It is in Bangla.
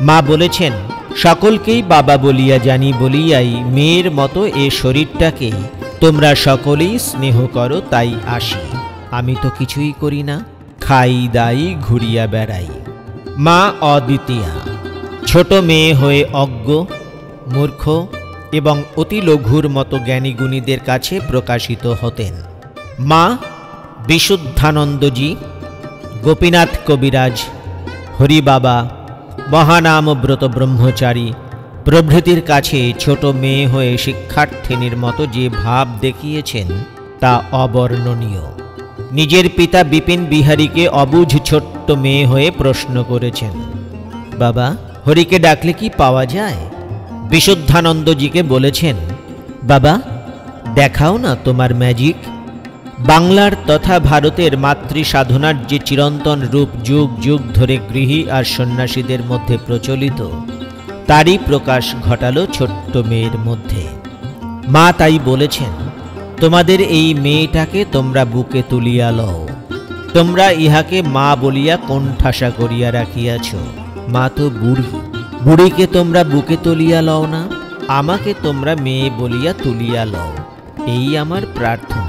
মা বলেছেন, সকলকেই বাবা বলিয়া জানি বলিয়াই মেয়ের মতো এ শরীরটাকে তোমরা সকলেই স্নেহ করো, তাই আসি। আমি তো কিছুই করি না, খাই দাই ঘুরিয়া বেড়াই। মা অদ্বিতীয়া, ছোট মেয়ে হয়ে অজ্ঞ, মূর্খ এবং অতি লঘুর মতো জ্ঞানীগুণীদের কাছে প্রকাশিত হতেন। মা বিশুদ্ধানন্দজি, গোপীনাথ কবিরাজ, হরিবাবা, মহানামব্রত ব্রহ্মচারী প্রভৃতির কাছে ছোট মেয়ে হয়ে শিক্ষার্থিনীর মতো যে ভাব দেখিয়েছেন তা অবর্ণনীয়। নিজের পিতা বিপিন বিহারীকে অবুঝ ছোট্ট মেয়ে হয়ে প্রশ্ন করেছেন, বাবা, হরিকে ডাকলে কি পাওয়া যায়? বিশুদ্ধানন্দজিকে বলেছেন, বাবা, দেখাও না তোমার ম্যাজিক। বাংলার তথা ভারতের মাতৃ সাধনার যে চিরন্তন রূপ যুগ যুগ ধরে গৃহী আর সন্ন্যাসীদের মধ্যে প্রচলিত, তারই প্রকাশ ঘটালো ছোট্ট মেয়ের মধ্যে। মা তাই বলেছেন, তোমাদের এই মেয়েটাকে তোমরা বুকে তুলিয়া লও। তোমরা ইহাকে মা বলিয়া কোণঠাসা করিয়া রাখিয়াছ। মা তো বুড়ি, বুড়িকে তোমরা বুকে তুলিয়া লও না, আমাকে তোমরা মেয়ে বলিয়া তুলিয়া লও, এই আমার প্রার্থনা।